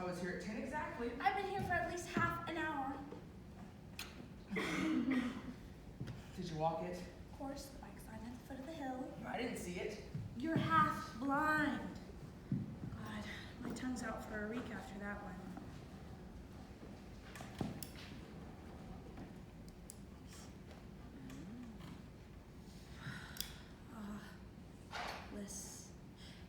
I was here at 10 exactly. I've been here for at least half an hour. Did you walk it? Of course, the bike sign at the foot of the hill. I didn't see it. You're half blind. God, my tongue's out for a week after that one. Lists.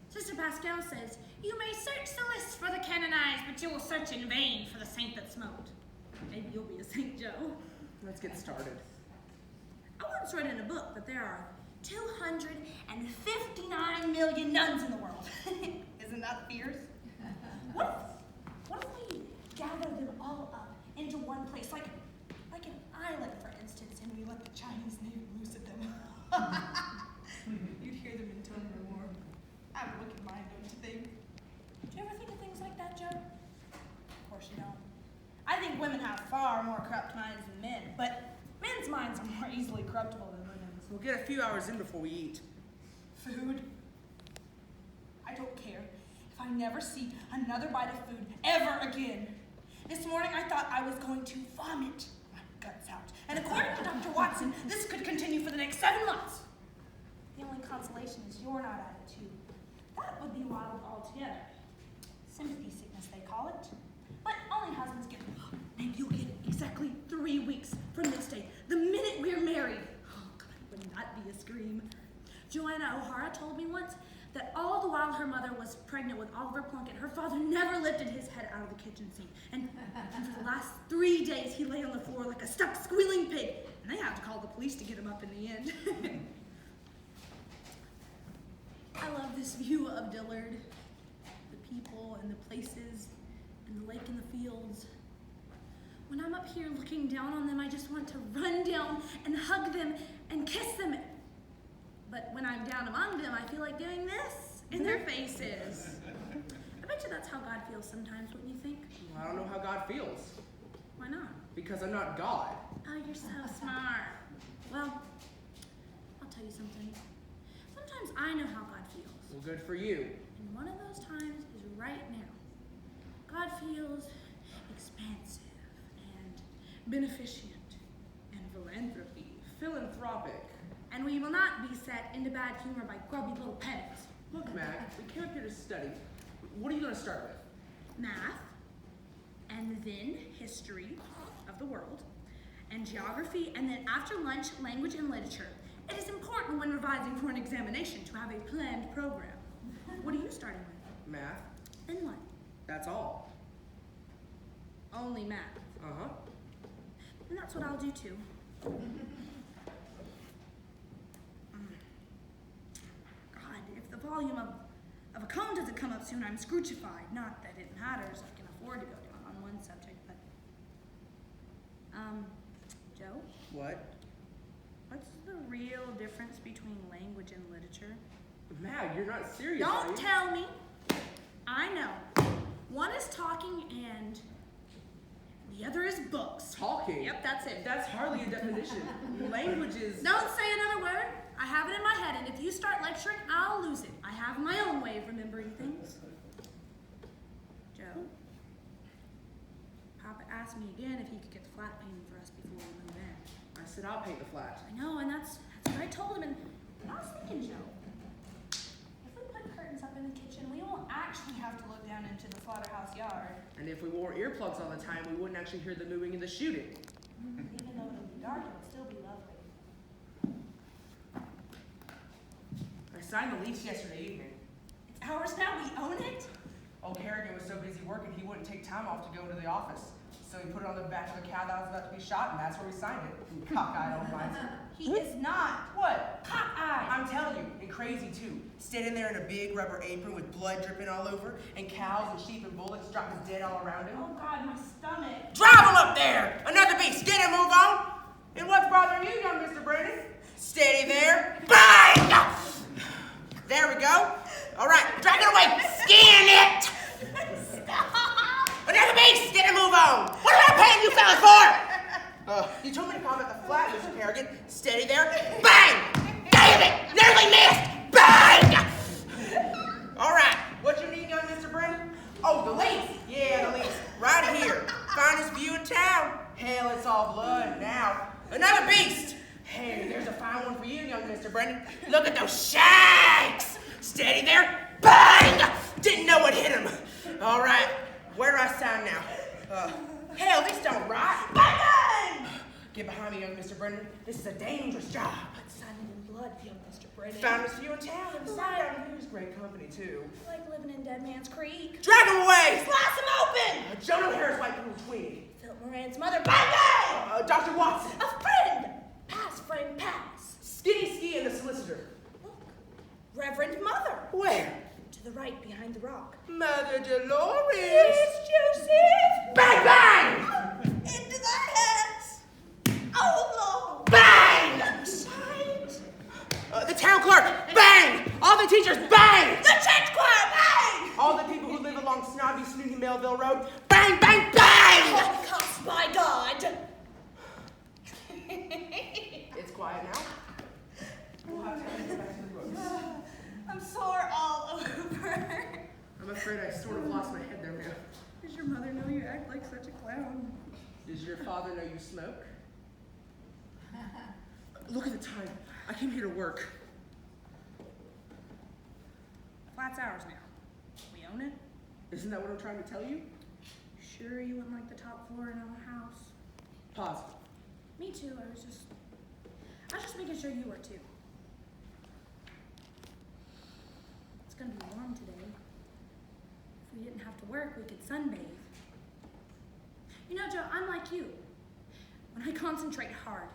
Sister Pascal says, you may search the lists for the canonized, but you will search in vain for the saint that smoked. Maybe you'll be a Saint Joe. Let's get started. I once read in a book that there are 259 million nuns in the world. Isn't that fierce? What if we gather them all up into one place, like an island, for instance, and we let the Chinese native loose at them? You'd hear them in tone no more. I have a wicked mind, don't you think? Do you ever think of things like that, Joe? Of course you don't. I think women have far more corrupt minds than men, but men's minds are more easily corruptible than women's. We'll get a few hours in before we eat. Food? I don't care if I never see another bite of food ever again. This morning I thought I was going to vomit my guts out. And according to Dr. Watson, this could continue for the next 7 months. The only consolation is you're not at it too. That would be wild altogether. Sympathy sickness, they call it. But only husbands get it. And you'll get it exactly 3 weeks from this day, the minute we're married. Oh, God, wouldn't that be a scream? Joanna O'Hara told me once that all the while her mother was pregnant with Oliver Plunkett, her father never lifted his head out of the kitchen sink. And for the last 3 days, he lay on the floor like a stuck, squealing pig. And they had to call the police to get him up in the end. I love this view of Dillard. The people and the places and the lake and the fields. When I'm up here looking down on them, I just want to run down and hug them and kiss them. But when I'm down among them, I feel like doing this in their faces. I bet you that's how God feels sometimes, wouldn't you think? Well, I don't know how God feels. Why not? Because I'm not God. Oh, you're so smart. Well, I'll tell you something. Sometimes I know how God feels. Well, good for you. And one of those times is right now. God feels expansive and beneficent and philanthropic. And we will not be set into bad humor by grubby little pedants. Look, Mac, we came up here to study. What are you going to start with? Math, and then history of the world, and geography, and then after lunch, language and literature. It is important when revising for an examination to have a planned program. What are you starting with? Math. Then what? That's all. Only math. Uh-huh. And that's what I'll do too. God, if the volume of a cone doesn't come up soon, I'm scroochified. Not that it matters, I can afford to go down on one subject, but... Joe? What? What's the real difference between language and literature? Mag, you're not serious, are Don't you? tell me. I know. One is talking and the other is books. Talking? Yep, that's it. That's hardly a definition. Language is... Don't say another word. I have it in my head, and if you start lecturing, I'll lose it. I have my own way of remembering things. Joe? Papa asked me again if he could get the flat painted for us before we move in. I said I'll paint the flat. I know, and that's what I told him, and I was thinking, Joe, if we put curtains up in the kitchen, we won't actually have to look down into the slaughterhouse yard. And if we wore earplugs all the time, we wouldn't actually hear the moving and the shooting. Even though it'll be dark, it'll still be lovely. I signed the lease yesterday evening. It's ours now, we own it? Old Harrigan was so busy working, he wouldn't take time off to go to the office. So he put it on the back of a cow that was about to be shot, and that's where we signed it. Cockeyed old miser. He is not. What? Cockeyed. I'm telling you, and crazy too. Standing there in a big rubber apron with blood dripping all over, and cows and sheep and bullocks dropping dead all around him. Oh God, my stomach. Drive him up there! Another beast, get him, move on! And what's bothering you, young Mr. Brennan? Steady there. Bang! There we go. All right, drag it away. Skin it! Another beast, get him, move on! What am I paying you fellas for? You told me to call it the flat, Mr. Harrigan. Steady there. Bang! Damn it! Nearly missed! Bang! All right, what you need, young Mr. Brennan? Oh, the lease. Yeah, the lease. Right here. Finest view in town. Hell, it's all blood now. Another beast. Hey, there's a fine one for you, young Mr. Brennan. Look at those shanks. Steady there. Bang! Didn't know what hit him. All right, where do I sign now? Hell, these don't rot. Bang! Get behind me, young Mr. Brennan. This is a dangerous job. But signing in blood, young Mr. Brennan. Finest view in town, and the sign down here is great company, too. Like living in Dead Man's Creek. Drag him away! Slice him open! Joan O'Hara's white little twig. Philip Moran's mother. Bang, bang! Dr. Watson. A friend! Pass, friend, pass. Skinny Ski and the solicitor. Look, Reverend Mother. Where? To the right, behind the rock. Mother Dolores. It's Joseph. Bang, bang! Into the heads. Oh, Lord. Bang! Signs. The town clerk. Bang! All the teachers. Bang! The church choir. Bang! All the people who live along snobby, snooty Melville Road. Bang, bang, bang! Holocaust by God. It's quiet now. We'll have to go back to the books. I'm sore all over. I'm afraid I sort of lost my head there, ma'am. Does your mother know you act like such a clown? Does your father know you smoke? Look at the time. I came here to work. Flat's ours now. We own it. Isn't that what I'm trying to tell you? Sure you wouldn't like the top floor in our house? Pause. Me too. I was just making sure you were too. It's gonna be warm today. If we didn't have to work, we could sunbathe. You know, Joe, I'm like you. When I concentrate hard,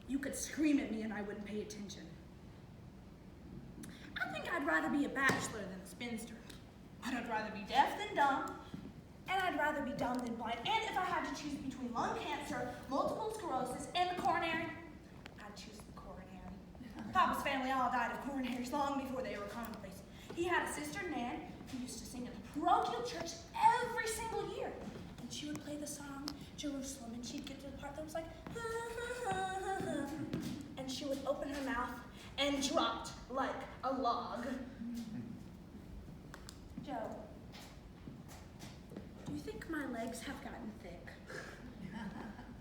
you could scream at me and I wouldn't pay attention. I think I'd rather be a bachelor than a spinster. But I'd rather be deaf than dumb, and I'd rather be dumb than blind. And if I had to choose between lung cancer, multiple sclerosis, and the coronary, I'd choose the coronary. Papa's family all died of coronaries long before they were commonplace. He had a sister, Nan, who used to sing in the parochial church every single year. And she would play the song, Jerusalem, and she'd get to the part that was like, and she would open her mouth and dropped like a log. Joe, do you think my legs have gotten thick?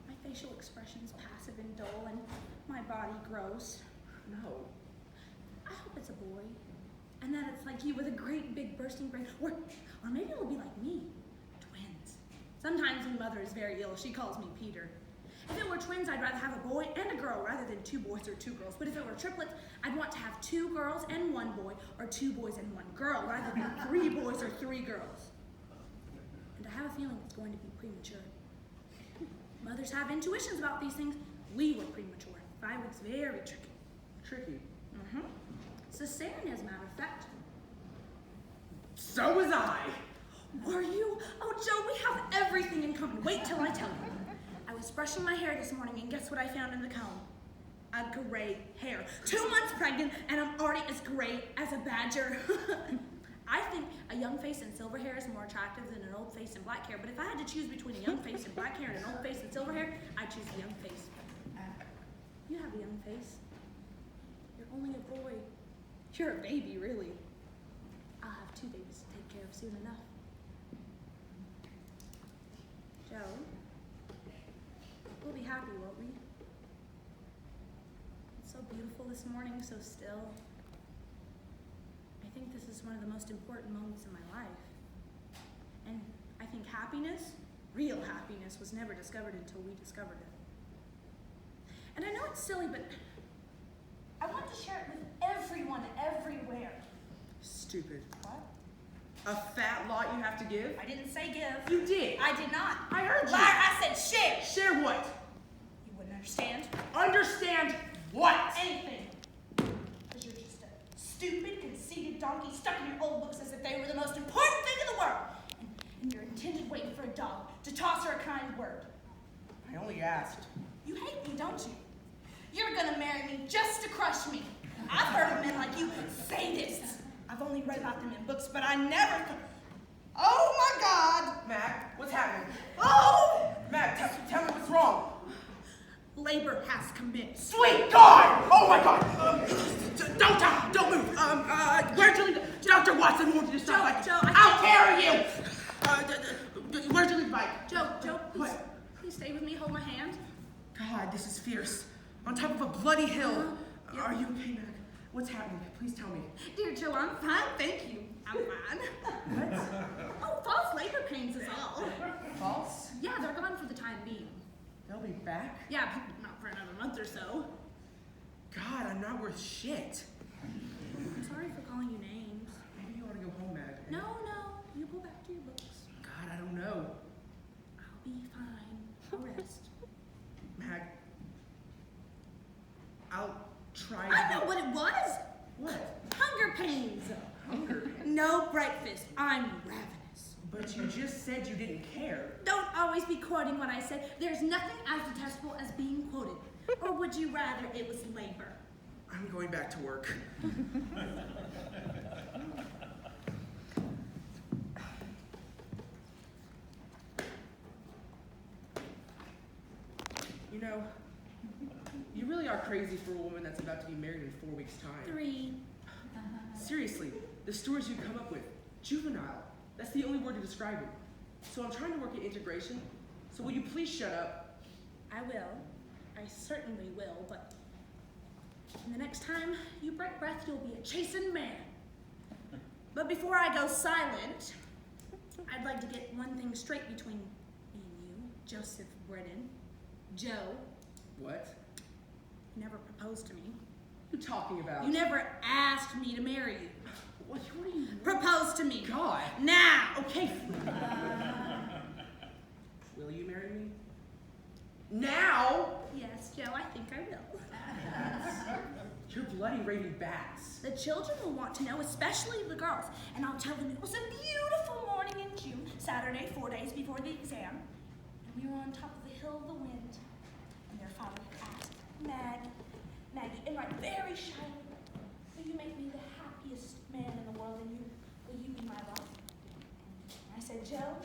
My facial expression's passive and dull, and my body gross. No. I hope it's a boy, and that it's like you with a great big bursting brain, or maybe it'll be like me, twins. Sometimes when mother is very ill, she calls me Peter. If it were twins, I'd rather have a boy and a girl rather than 2 boys or 2 girls. But if it were triplets, I'd want to have 2 girls and 1 boy, or 2 boys and 1 girl, rather than 3 boys or 3 girls. And I have a feeling it's going to be premature. Mothers have intuitions about these things. We were premature. 5 weeks, very tricky. Tricky. Cesarean, as a matter of fact. So was I. Were you? Oh, Joe, we have everything in common. Wait till I tell you. I was brushing my hair this morning, and guess what I found in the comb? A gray hair. 2 months pregnant, and I'm already as gray as a badger. I think a young face and silver hair is more attractive than an old face and black hair, but if I had to choose between a young face and black hair and an old face and silver hair, I'd choose the young face. You have a young face. You're only a boy. You're a baby, really. I'll have 2 babies to take care of soon enough. Joe, we'll be happy, won't we? It's so beautiful this morning, so still. I think this is one of the most important moments in my life. And I think happiness, real happiness, was never discovered until we discovered it. And I know it's silly, but I want to share it with everyone, everywhere. Stupid. What? A fat lot you have to give? I didn't say give. You did. I did not. I heard you. Liar, I said share. Share what? You wouldn't understand. Understand what? Anything. Because you're just a stupid, conceited donkey stuck in your old books as if they were the most important thing in the world. And you're intended waiting for a dog to toss her a kind word. I only asked. You hate me, don't you? You're gonna marry me just to crush me. I've heard of men like you, sadists. I've only read about them in books, but I never... Oh my God! Mac, what's happening? Oh! Mac, tell me what's wrong. Labor has commenced. Sweet God! Oh my God! Don't move. Where'd you leave? Dr. Watson wanted you to stop. Joe, I'll carry you. stay with me, hold my hand? God, this is fierce. On top of a bloody hill. Yeah. Are you okay, Meg? What's happening? Please tell me. Dear Joe, I'm fine, thank you. I'm fine. What? Oh, false labor pains is all. False? Yeah, they're gone for the time being. They'll be back? Yeah, but not for another month or so. God, I'm not worth shit. I'm sorry for calling you names. Maybe you ought to go home, Meg. No, you go back to your books. God, I don't know. I'll be fine. I'll rest. Mag, I'll try I to know what it was. What? Hunger pains. Hunger? No breakfast. I'm ravenous. But you just said you didn't care. Don't always be quoting what I said. There's nothing as detestable as being quoted. Or would you rather it was labor? I'm going back to work. You know, you really are crazy for a woman that's about to be married in 4 weeks' time. 3. Seriously, the stories you come up with, juvenile, that's the only word to describe it. So I'm trying to work at integration, so will you please shut up? I will. I certainly will, but the next time you break breath, you'll be a chastened man. But before I go silent, I'd like to get one thing straight between me and you, Joseph Brennan. Joe, What? you never proposed to me. What are you talking about? You never asked me to marry you. What are you... Propose to me. God. Now. Okay. Will you marry me? Now? Yes, Joe, I think I will. You're bloody raving bats. The children will want to know, especially the girls, and I'll tell them it was a beautiful morning in June, Saturday, 4 days before the exam, and we were on top of the hill of the wind, and their father asked, Maggie, and right very shyly, will you make me the happiest man in the world, and will you be my wife? And I said, Joe,